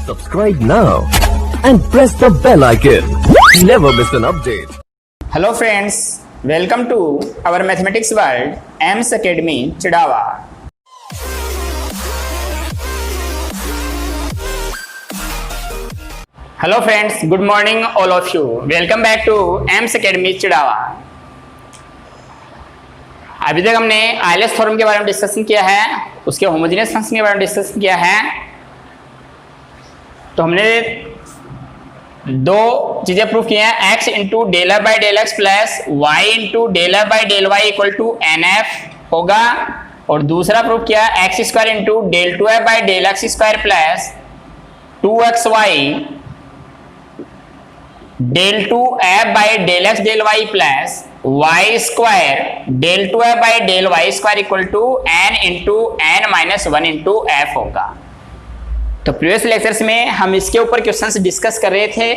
Subscribe now and press the bell icon. Never miss an update. Hello friends, welcome to our mathematics world, AIMS Academy, Chidawa. Hello friends, good morning all of you. Welcome back to AIMS Academy, Chidawa. अभी तक हमने eyelash form के बारे में discussion किया है, उसके homogeneous function के बारे में डिस्कशन किया है। तो हमने दो चीजें प्रूव की हैं, x into del f by del x plus y into del f by del y equal to n f होगा, और दूसरा प्रूव किया x square into del two f by del x square plus two x y del two f by del x del y plus y square del two f by del y square equal to n into n minus one into f होगा। तो previous lectures में हम इसके ऊपर questions discuss कर रहे थे,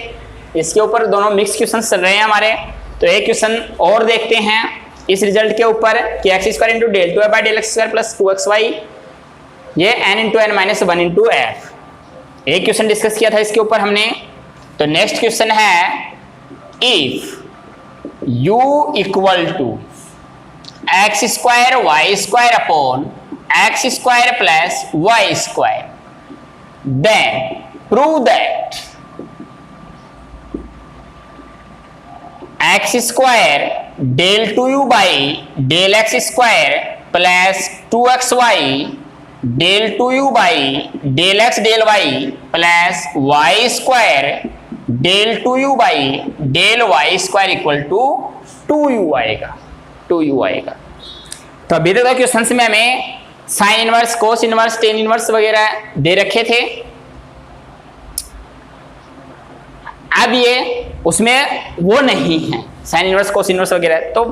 इसके ऊपर दोनों मिक्स क्वेश्चंस चल रहे हैं हमारे। तो एक क्वेश्चन और देखते हैं इस रिजल्ट के ऊपर कि x square into del two f by del x square plus two x y, ये n into n minus one into f. एक क्वेश्चन डिस्कस किया था इसके ऊपर हमने। तो नेक्स्ट क्वेश्चन है, if u equal to x square y square upon x square plus y square, then prove that x square del 2u by del x square plus 2xy del 2u by del x del y plus y square del 2u by del y square equal to 2u आएगा, 2u आएगा। तो अभी तक question में हमें sine inverse, cos inverse, tan inverse वगैरह दे रखे थे। अब ये उसमें वो नहीं है साइन इनवर्स, कोस इनवर्स वगैरह। तो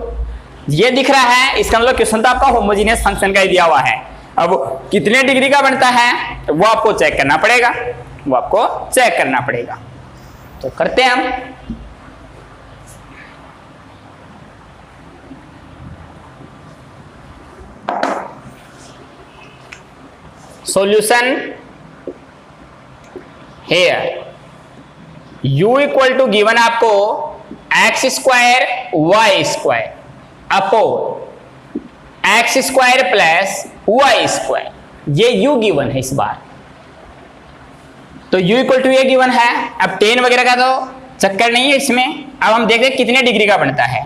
ये दिख रहा है, इसका मतलब क्वेश्चन तो आपका होमोजेनियस फंक्शन का ही दिया हुआ है। अब कितने डिग्री का बनता है वो आपको चेक करना पड़ेगा, वो आपको चेक करना पड़ेगा। तो करते हैं हम। Solution here u equal to given आपको x square y square upon x square plus y square, ये u गिवन है इस बार। तो u इक्वल टू ये गिवन है। अब टेन वगैरह का तो चक्कर नहीं है इसमें। अब हम देखते हैं कितने डिग्री का बनता है।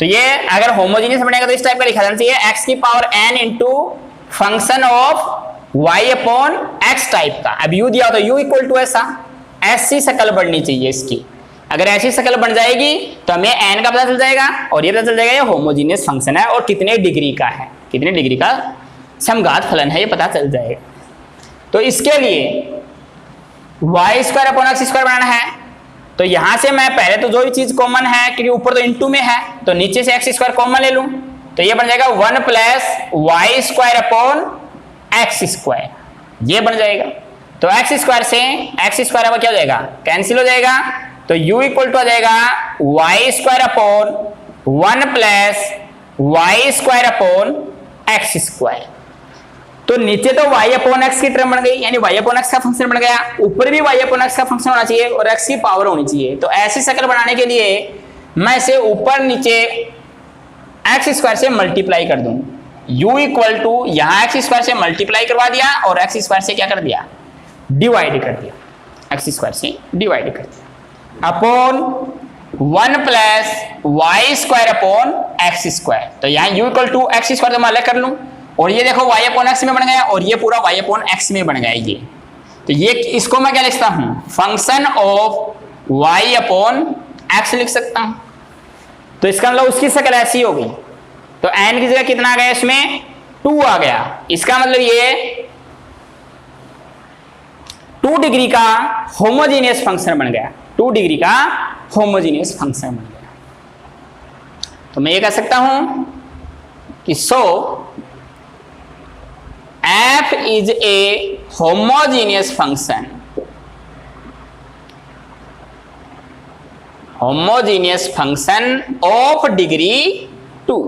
तो ये अगर होमोजेनियस बनेगा तो इस टाइप का लिखा जाना चाहिए, x की power n into function of y upon x type का। अब u दिया तो u इक्वल टू ऐसी शक्ल बननी चाहिए इसकी। अगर ऐसी शक्ल बन जाएगी तो हमें n का पता चल जाएगा और ये पता चल जाएगा ये होमोजेनियस फंक्शन है और कितने डिग्री का है, कितने डिग्री का समघात फलन है, ये पता चल जाएगा। तो इसके लिए y square upon x square बनाना है। तो यहां से मैं पहले तो जो भी चीज कॉमन है, क्योंकि ऊपर तो इंटू में है, तो नीचे से एक्स स्क्वायर कॉमन ले लूं, तो ये बन जाएगा one plus y square upon x square, ये बन जाएगा। तो एक्स स्क्वायर से एक्स स्क्वायर अब क्या हो जाएगा, कैंसिल हो जाएगा। तो u इक्वल टू आ जाएगा y square upon one plus y square upon x square. तो नीचे तो y अपॉन एक्स की टर्म बन गई, यानी y अपॉन एक्स का फंक्शन बन गया। ऊपर भी y अपॉन एक्स का फंक्शन होना चाहिए और x की पावर होनी चाहिए। तो ऐसी शक्ल बनाने के लिए मैं इसे ऊपर नीचे एक्स स्क्वायर से मल्टीप्लाई कर दूं। u इक्वल टू यहां एक्स स्क्वायर से मल्टीप्लाई करवा दिया और एक्स स्क्वायर से क्या कर दिया, डिवाइड कर दिया, एक्स स्क्वायर से डिवाइड कर दिया upon one plus y square upon x square. तो यहाँ u equal to x square तो मैं अलग कर लूं, और ये देखो y अपॉन एक्स में बन गया और ये पूरा y अपॉन एक्स में बन गया ये। तो ये इसको मैं क्या लिख सकता हूं, function of y upon x लिख सकता हूं। तो इसका मतलब उसकी शक्ल ऐसी हो गई। तो n की जगह कितना आ गया, इसमें 2 आ गया। इसका मतलब ये 2 डिग्री का होमोजेनियस फंक्शन बन गया, 2 डिग्री का होमोजेनियस फंक्शन बन गया। तो मैं ये कह सकता हूं कि so f is a homogeneous function, homogeneous function of degree 2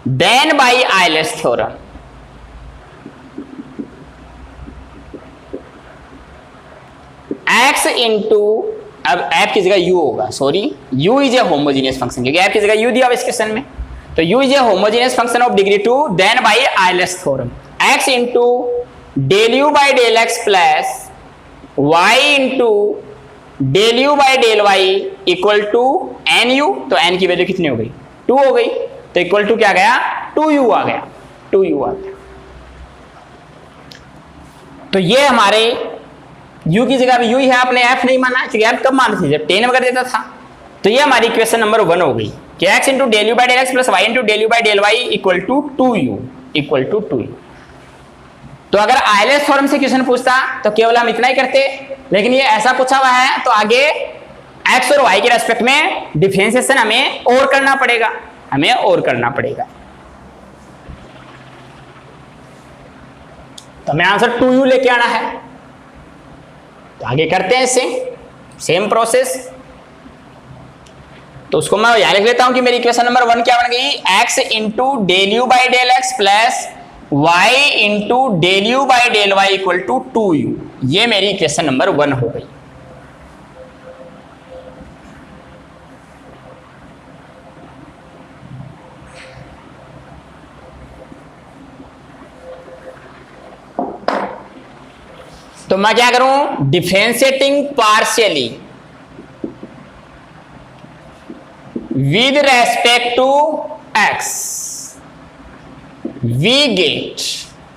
then by Euler's theorem. x into, अब f की जगह u होगा, sorry u is a homogeneous function, क्योंकि f की जगह u दिया हुआ इस क्वेश्चन में, तो u is a homogeneous function of degree 2 then by Euler's theorem, x into del u by del x plus y into del u by del y equal to n u, तो n की value कितनी हो गई 2 हो गई, तो equal to क्या गया 2u आ गया, 2u आ गया। तो ये हमारे u की जगह भी u ही है, आपने f नहीं माना, क्योंकि f कब मानते थे जब 10 वगैरह देता था। तो ये हमारी इक्वेशन नंबर 1 हो गई कि x into del u by del x plus y into del u by del y equal to 2u, equal to 2u। तो अगर आयलर्स थ्योरम से क्वेश्चन पूछता तो केवल हम इतना ही करते, लेकिन ये ऐसा पूछा हुआ है तो आगे x और y के रेस्पेक्ट में डिफरेंशिएशन हमें और करना पड़ेगा, हमें और करना पड़ेगा। तो हमें आंसर 2u लेके आना है, तो आगे करते हैं इससे सेम प्रोसेस। तो उसको मैं यहां लिख लेता हूं कि मेरी इक्वेशन नंबर 1 क्या बन गई, x into del u by del x plus y into del u by del y equal to 2u, ये मेरी इक्वेशन नंबर 1 हो गई। तो मैं क्या करूं, differentiating partially with respect to x, we get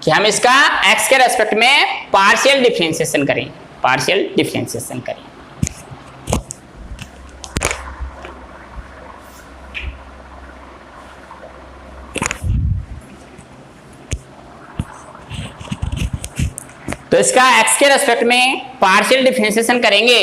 कि हम इसका x के रेस्पेक्ट में पार्शियल डिफरेंशिएशन करें, पार्शियल डिफरेंशिएशन करें। तो इसका x के रेस्पेक्ट में पार्शियल डिफरेंशिएशन करेंगे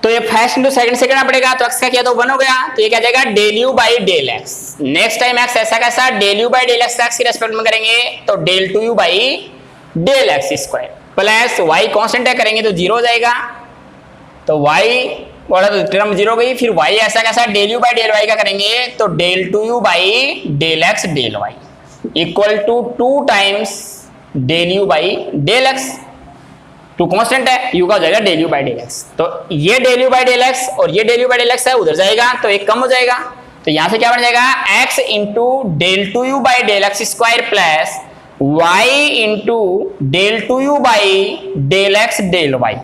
तो ये फर्स्ट इंटू सेकंड से करना पड़ेगा, तो x का किया तो 1 हो गया, तो ये क्या जाएगा del u by del x. Next time x ऐसा कैसा del u by del x x के रेस्पेक्ट में करेंगे तो del 2u by del x square plus y constant है करेंगे तो 0 हो जाएगा, तो y बोला तो टर्म 0 गई, फिर y ऐसा कैसा del u by del y का करेंगे तो del 2u by del x del y equal to 2 times del u by del x, 2 constant है, u का हो जाएगा del u by del x. तो ये del u by del x और ये del u by del x है उधर जाएगा तो एक कम हो जाएगा, तो यहां से क्या बन जाएगा x into del 2u by del x square plus y into del 2u by del x del y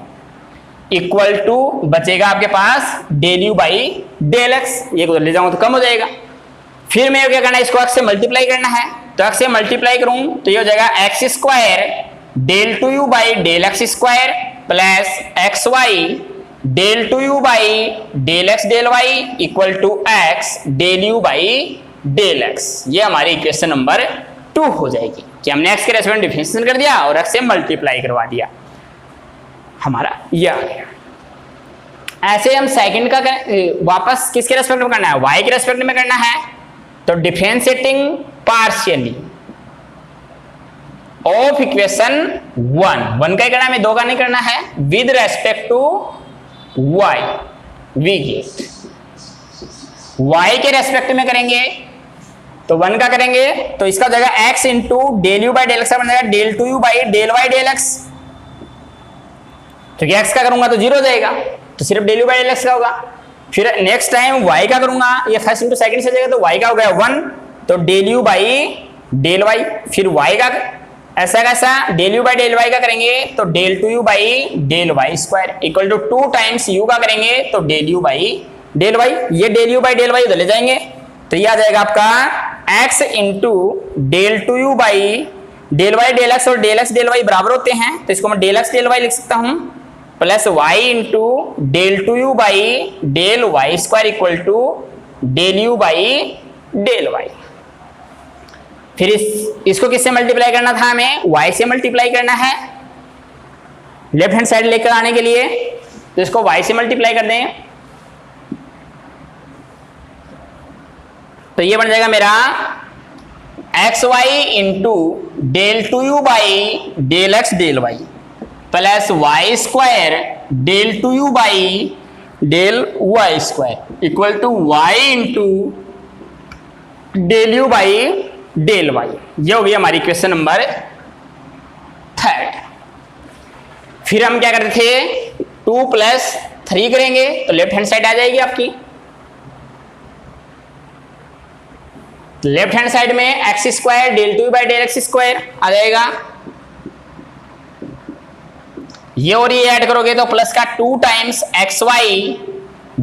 equal to बचेगा आपके पास del u by del x, ये उधर ले जाऊंगा तो कम हो जाएगा। फिर मैं क्या करना है, इसको x से मल्टीप्लाई करना है, तो x से मल्टीप्लाई करूं तो ये हो जाएगा x square del 2u by del x square plus x y del 2u by del x del y equal to x del u by del x. ये हमारी इक्वेशन नंबर 2 हो जाएगी कि हमने x के रेस्पेक्ट में डिफरेंशिएशन कर दिया और x से मल्टीप्लाई करवा दिया, हमारा ये आ गया। ऐसे हम सेकंड का वापस किसके रेस्पेक्ट में करना है, y के रेस्पेक्ट में करना है, तो डिफरेंशिएटिंग पार्शियली ऑफ इक्वेशन 1 का ही करना है, 2 का नहीं करना है, with respect to y we get y के रेस्पेक्ट में करेंगे तो 1 का करेंगे तो इसका हो जाएगा x into del u by del x बन जाएगा del 2u by del y del x, क्योंकि x का करूंगा तो 0 हो जाएगा तो सिर्फ del u by del x का होगा। फिर नेक्स्ट टाइम y का करूंगा, ये फर्स्ट इंटू सेकंड से जाएगा तो y का हो गया 1 तो del u by del y, फिर y का ऐसा कैसा del u by del y का करेंगे तो del 2u by del y square equal to 2 times u का करेंगे तो del u by del y, ये del u by del y उधर ले जाएंगे तो ये आ जाएगा आपका x into del 2u by del y del x और डेल एक्स डेल वाई बराबर होते हैं तो इसको मैं डेल एक्स डेल वाई लिख सकता हूं plus y into del 2u by del y square equal to del u by del y. फिर इसको किससे मल्टीप्लाई करना था, हमें y से मल्टीप्लाई करना है लेफ्ट हैंड साइड लेकर आने के लिए, तो इसको y से मल्टीप्लाई कर दें तो ये बन जाएगा मेरा x y into del 2u by del x del y plus y square del 2u by del y square equal to y into del u by del y. ये हो गई हमारी क्वेश्चन नंबर 3। फिर हम क्या करते थे 2 + 3 करेंगे तो लेफ्ट हैंड साइड आ जाएगी आपकी। लेफ्ट हैंड साइड में x² del 2u/ del x² आ जाएगा। ये और ये ऐड करोगे तो प्लस का 2 times xy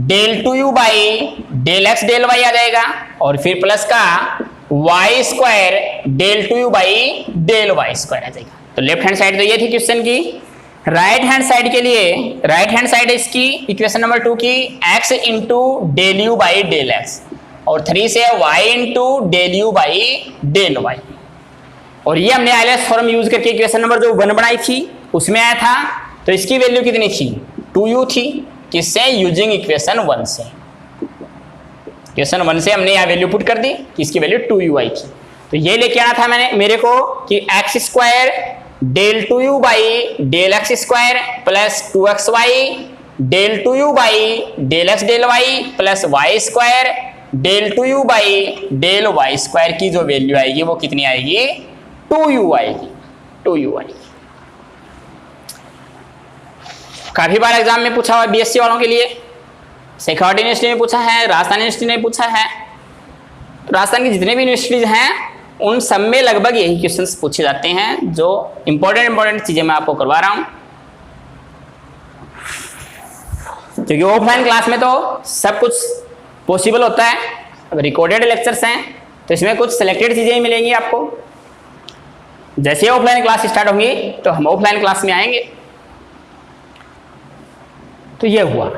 del 2u/ del x del y आ जाएगा, और फिर प्लस का y² del 2u/ del y² आ जाएगा। तो लेफ्ट हैंड साइड तो ये थी क्वेश्चन की। राइट हैंड साइड के लिए, राइट हैंड साइड इसकी इक्वेशन नंबर 2 की x into del u/ del x, और 3 से y into del u/ del y। और ये हमने आइलेट्स फॉर्म यूज करके इक्वेशन नंबर जो 1 बनाई थी उसमें आया था। तो इसकी वैल्यू कितनी थी 2u थी, किससे, यूजिंग इक्वेशन 1 से। इक्वेशन 1 से हमने यहाँ वैल्यू पुट कर दी कि इसकी वैल्यू 2u आई थी। तो ये लेके आना था मेरे को कि x² del 2u/ del x² plus 2xy del 2u/ del x del y plus y² del 2u/ del y² की जो वैल्यू आएगी वो कितनी आएगी 2u आएगी, 2u आएगी। काफी बार एग्जाम में पूछा हुआ बीएससी वालों के लिए, शेखावटी यूनिवर्सिटी में पूछा है, राजस्थान यूनिवर्सिटी ने पूछा है। राजस्थान की जितने भी यूनिवर्सिटीज हैं उन सब में लगभग यही क्वेश्चंस पूछे जाते हैं, जो इंपॉर्टेंट चीजें मैं आपको करवा रहा हूं। क्योंकि ऑफलाइन क्लास में तो सब कुछ पॉसिबल होता है, अब रिकॉर्डेड लेक्चर्स हैं तो इसमें कुछ सिलेक्टेड चीजें ही मिलेंगी आपको। जैसे ऑफलाइन क्लास स्टार्ट होंगी तो हम ऑफलाइन क्लास में आएंगे। तो ये हुआ।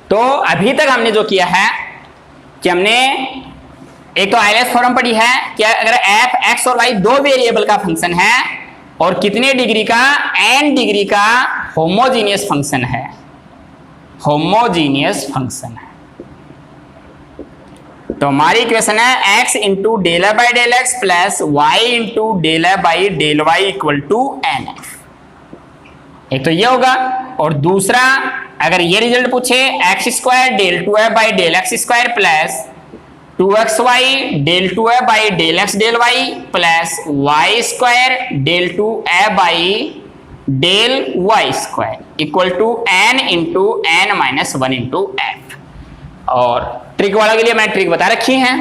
तो अभी तक हमने जो किया है कि हमने एक तो आइलेट्स फॉर्म पढ़ी है कि अगर f x और y दो वेरिएबल का फंक्शन है और कितने डिग्री का, n डिग्री का होमोजीनियस फंक्शन है, होमोजीनियस फंक्शन है। तो हमारी इक्वेशन है x into del f by del x plus y into del f by del y equal to nf। एक तो ये होगा, और दूसरा अगर ये रिजल्ट पूछे x² del 2f by del x² plus 2xy del 2f by del x del y plus y² del 2f by del y² equal to n into n minus 1 into f। और trick वालों के लिए मैंने trick बता रखी है।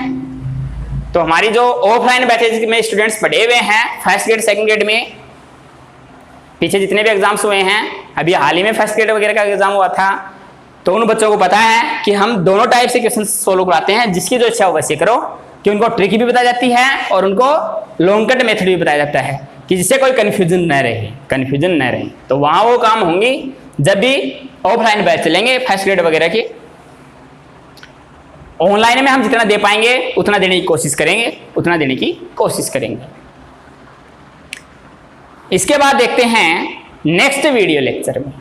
तो हमारी जो ऑफलाइन बैचेज में स्टूडेंट्स पढ़े हुए हैं फर्स्ट ग्रेड सेकंड ग्रेड में, पीछे जितने भी एग्जाम्स हुए हैं, अभी हाल ही में फर्स्ट ग्रेड वगैरह का एग्जाम हुआ था, तो उन बच्चों को पता है कि हम दोनों टाइप से क्वेश्चन सोल्व कराते हैं। जिसकी जो इच्छा हो वैसे करो, कि उनको ट्रिक भी बताई जाती है और उनको लॉन्ग कट मेथड भी बताया जाता है, कि जिससे कोई कंफ्यूजन न रहे। तो वहाँ वो काम होंगी जब भी ऑफलाइन बैच चलेंगे फर्स्ट ग्रेड वगैरह की। ऑनलाइन में हम जितना दे पाएंगे उतना देने की कोशिश करेंगे। इसके बाद देखते हैं नेक्स्ट वीडियो लेक्चर में।